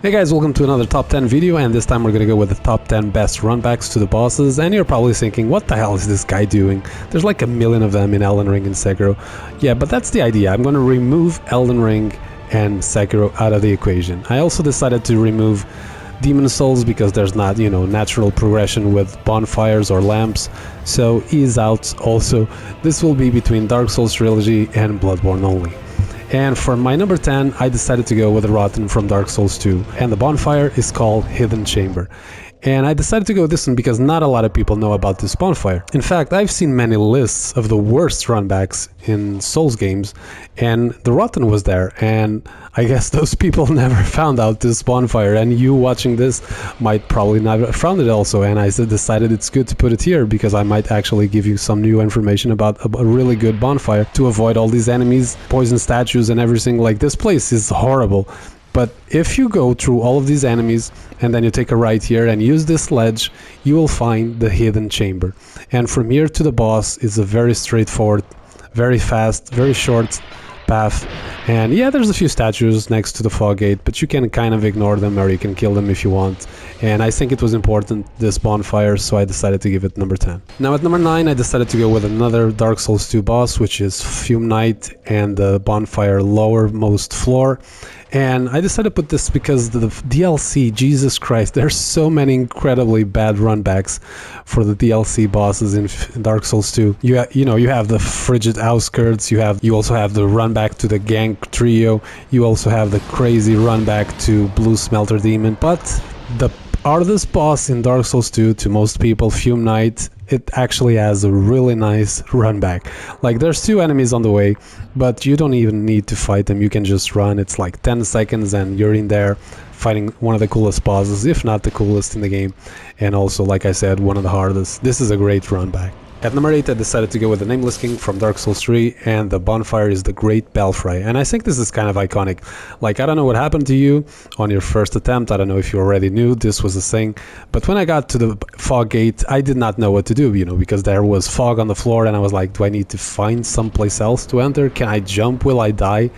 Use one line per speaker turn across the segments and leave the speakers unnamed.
Hey guys, welcome to another top 10 video, and this time we're gonna go with the top 10 best runbacks to the bosses. And you're probably thinking, what the hell is this guy doing? There's like a million of them in Elden Ring and Sekiro. Yeah, but that's the idea. I'm gonna remove Elden Ring and Sekiro out of the equation. I also decided to remove Demon Souls because there's not, natural progression with bonfires or lamps, so he's out also. This will be between Dark Souls Trilogy and Bloodborne only. And for my number 10, I decided to go with the Rotten from Dark Souls 2, and the bonfire is called Hidden Chamber. And I decided to go with this one because not a lot of people know about this bonfire. In fact, I've seen many lists of the worst runbacks in Souls games, and the Rotten was there, and I guess those people never found out this bonfire, and you watching this might probably not have found it also, and I decided it's good to put it here because I might actually give you some new information about a really good bonfire to avoid all these enemies, poison statues and everything. Like, this place is horrible. But if you go through all of these enemies and then you take a right here and use this ledge, you will find the hidden chamber. And from here to the boss is a very straightforward, very fast, very short path. And yeah, there's a few statues next to the fog gate, but you can kind of ignore them or you can kill them if you want. And I think it was important, this bonfire, so I decided to give it number 10. Now at number 9, I decided to go with another Dark Souls 2 boss, which is Fum Knight and the bonfire lowermost floor. And I decided to put this because the DLC, Jesus Christ, there's so many incredibly bad runbacks for the DLC bosses in Dark Souls 2. You have the frigid outskirts, you also have the runback to the Gank trio, you also have the crazy runback to Blue Smelter Demon. But the hardest boss in Dark Souls 2 to most people, Fum Knight, it actually has a really nice run back. Like, there's two enemies on the way, but you don't even need to fight them. You can just run. It's like 10 seconds and you're in there fighting one of the coolest bosses, if not the coolest in the game. And also, like I said, one of the hardest. This is a great run back. At number 8, I decided to go with the Nameless King from Dark Souls 3, and the bonfire is the Great Belfry. And I think this is kind of iconic. Like, I don't know what happened to you on your first attempt, I don't know if you already knew this was a thing, but when I got to the fog gate, I did not know what to do, because there was fog on the floor, and I was like, do I need to find someplace else to enter? Can I jump? Will I die?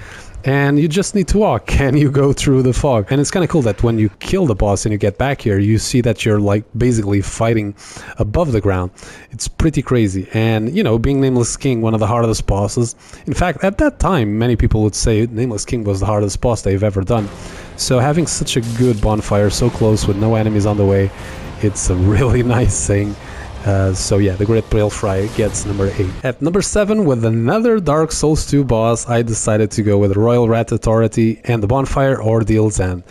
And you just need to walk and you go through the fog. And it's kind of cool that when you kill the boss and you get back here, you see that you're like basically fighting above the ground. It's pretty crazy. And being Nameless King, one of the hardest bosses. In fact, at that time, many people would say Nameless King was the hardest boss they've ever done. So having such a good bonfire so close with no enemies on the way, it's a really nice thing. So yeah, the Great Belfry gets number 8. At number 7, with another Dark Souls 2 boss, I decided to go with Royal Rat Authority and the Bonfire Ordeal's End.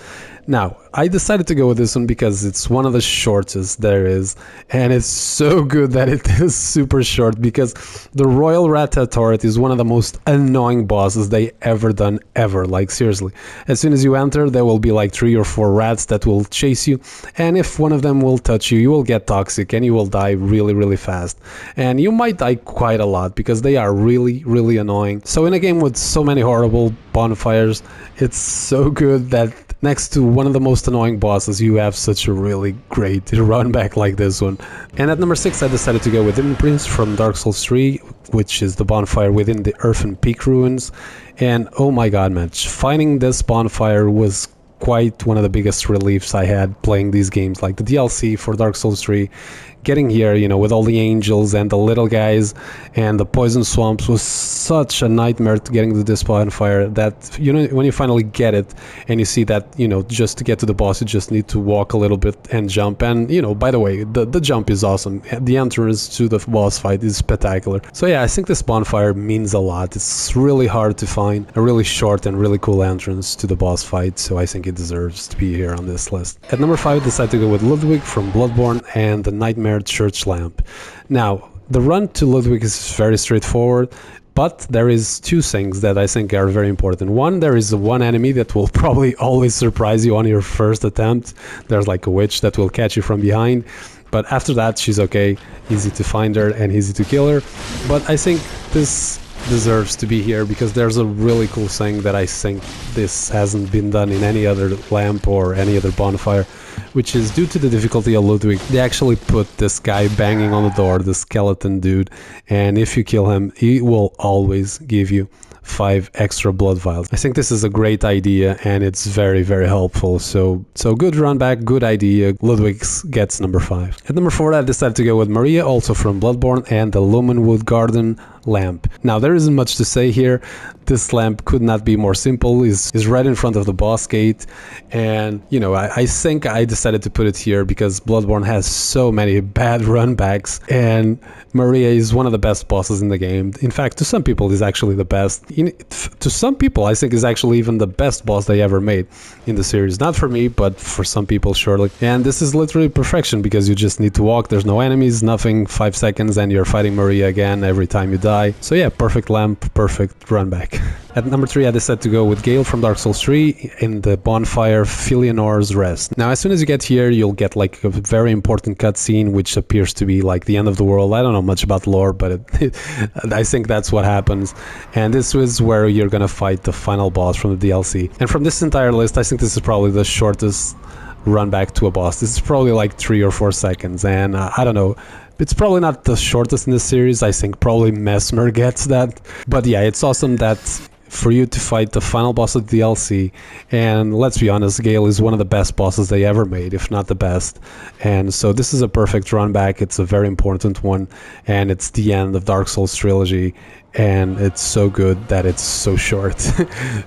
Now, I decided to go with this one because it's one of the shortest there is, and it's so good that it is super short, because the Royal Rat Authority is one of the most annoying bosses they ever done, ever. Like, seriously. As soon as you enter, there will be like 3 or 4 rats that will chase you, and if one of them will touch you, you will get toxic and you will die really, really fast. And you might die quite a lot because they are really, really annoying. So in a game with so many horrible bonfires, it's so good that next to one of the most annoying bosses, you have such a really great run back like this one. And at number 6, I decided to go with Demon Prince from Dark Souls 3, which is the bonfire within the Earthen Peak ruins. And oh my god, man, finding this bonfire was quite one of the biggest reliefs I had playing these games. Like the DLC for Dark Souls 3, getting here, with all the angels and the little guys and the poison swamps was such a nightmare to getting to this bonfire that, when you finally get it and you see that, just to get to the boss, you just need to walk a little bit and jump. And, by the way, the jump is awesome. The entrance to the boss fight is spectacular. So yeah, I think this bonfire means a lot. It's really hard to find a really short and really cool entrance to the boss fight, so I think it deserves to be here on this list. At number 5, I decided to go with Ludwick from Bloodborne and the Nightmare Church Lamp. Now, the run to Ludwick is very straightforward, but there is 2 things that I think are very important. One, there is one enemy that will probably always surprise you on your first attempt. There's like a witch that will catch you from behind, but after that, she's okay, easy to find her and easy to kill her. But I think this deserves to be here because there's a really cool thing that I think this hasn't been done in any other lamp or any other bonfire, which is due to the difficulty of Ludwick. They actually put this guy banging on the door, the skeleton dude, and if you kill him, he will always give you 5 extra blood vials. I think this is a great idea and it's very, very helpful. So good run back, good idea. Ludwick gets number 5. At number 4, I decided to go with Maria, also from Bloodborne, and the Lumenwood Garden lamp. Now there isn't much to say here. This lamp could not be more simple. Is right in front of the boss gate, and you know, I think I decided to put it here because Bloodborne has so many bad runbacks, and Maria is one of the best bosses in the game. In fact, to some people is actually the best. To some people I think is actually even the best boss they ever made in the series. Not for me, but for some people surely. And this is literally perfection because you just need to walk, there's no enemies, nothing, 5 seconds and you're fighting Maria again every time you die. So yeah, perfect lamp, perfect run back. At number 3, I decided to go with Gail from Dark Souls 3 in the Bonfire Filianor's Rest. Now, as soon as you get here, you'll get like a very important cutscene, which appears to be like the end of the world. I don't know much about lore, but I think that's what happens. And this is where you're gonna fight the final boss from the DLC. And from this entire list, I think this is probably the shortest run back to a boss. This is probably like 3 or 4 seconds, and I don't know. It's probably not the shortest in the series. I think probably Mesmer gets that. But yeah, it's awesome that for you to fight the final boss of the DLC, and let's be honest, Gail is one of the best bosses they ever made, if not the best. And so this is a perfect run back. It's a very important one, and it's the end of Dark Souls Trilogy, and it's so good that it's so short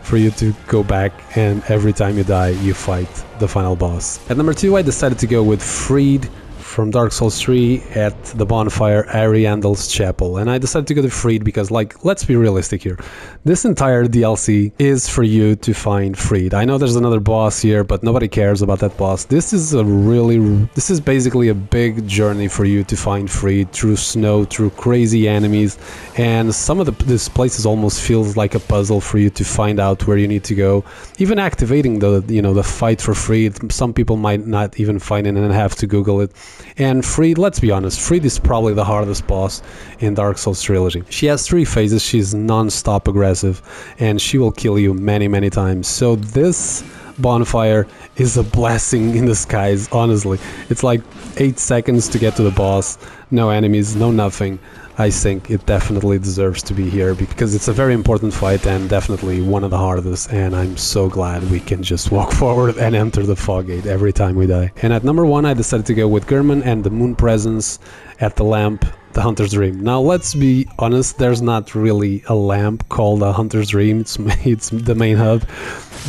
for you to go back and every time you die you fight the final boss. At number 2, I decided to go with Freed from Dark Souls 3 at the Bonfire Ariandel's Chapel. And I decided to go to Freed because, like, let's be realistic here. This entire DLC is for you to find Freed. I know there's another boss here, but nobody cares about that boss. This is basically a big journey for you to find Freed through snow, through crazy enemies, and some of this places almost feels like a puzzle for you to find out where you need to go. Even activating the fight for Freed, some people might not even find it and have to Google it. And Freed, let's be honest, Freed is probably the hardest boss in Dark Souls Trilogy. She has 3 phases, she's non-stop aggressive, and she will kill you many, many times. So this Bonfire is a blessing in disguise, honestly. It's like 8 seconds to get to the boss, no enemies, no nothing. I think it definitely deserves to be here because it's a very important fight and definitely one of the hardest, and I'm so glad we can just walk forward and enter the fog gate every time we die. And at number 1, I decided to go with German and the Moon Presence at the lamp, the Hunter's Dream. Now let's be honest, there's not really a lamp called a Hunter's Dream, it's the main hub,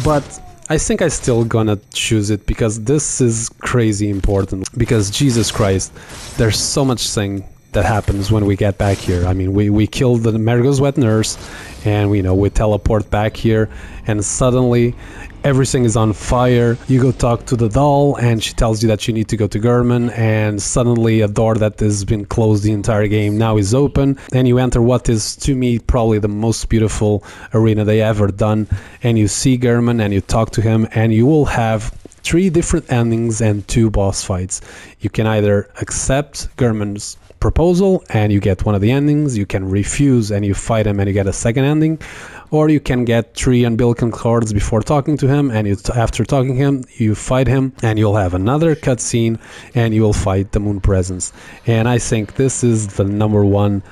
but I think I still gonna choose it because this is crazy important, because Jesus Christ, there's so much thing that happens when we get back here. I mean, we killed the Mergo's wet nurse, and we teleport back here, and suddenly everything is on fire. You go talk to the doll, and she tells you that you need to go to German, and suddenly a door that has been closed the entire game now is open, and you enter what is, to me, probably the most beautiful arena they ever done, and you see German, and you talk to him, and you will have 3 different endings and 2 boss fights. You can either accept German's proposal and you get one of the endings, you can refuse and you fight him and you get a second ending, or you can get 3 umbilical cords before talking to him, and after talking to him you fight him and you'll have another cutscene and you will fight the Moon Presence. And I think this is the number 1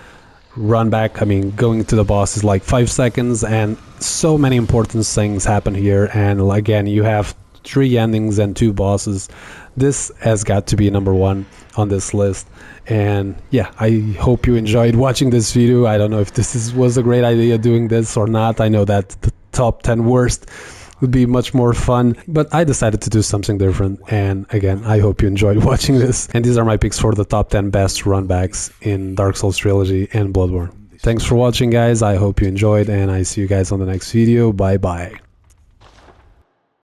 run back. I mean, going to the boss is like 5 seconds and so many important things happen here, and again you have 3 endings and 2 bosses. This has got to be number 1 on this list. And yeah, I hope you enjoyed watching this video. I don't know if this was a great idea doing this or not. I know that the top 10 worst would be much more fun, but I decided to do something different. And again, I hope you enjoyed watching this. And these are my picks for the top 10 best runbacks in Dark Souls Trilogy and Bloodborne. Thanks for watching, guys. I hope you enjoyed, and I see you guys on the next video. Bye bye.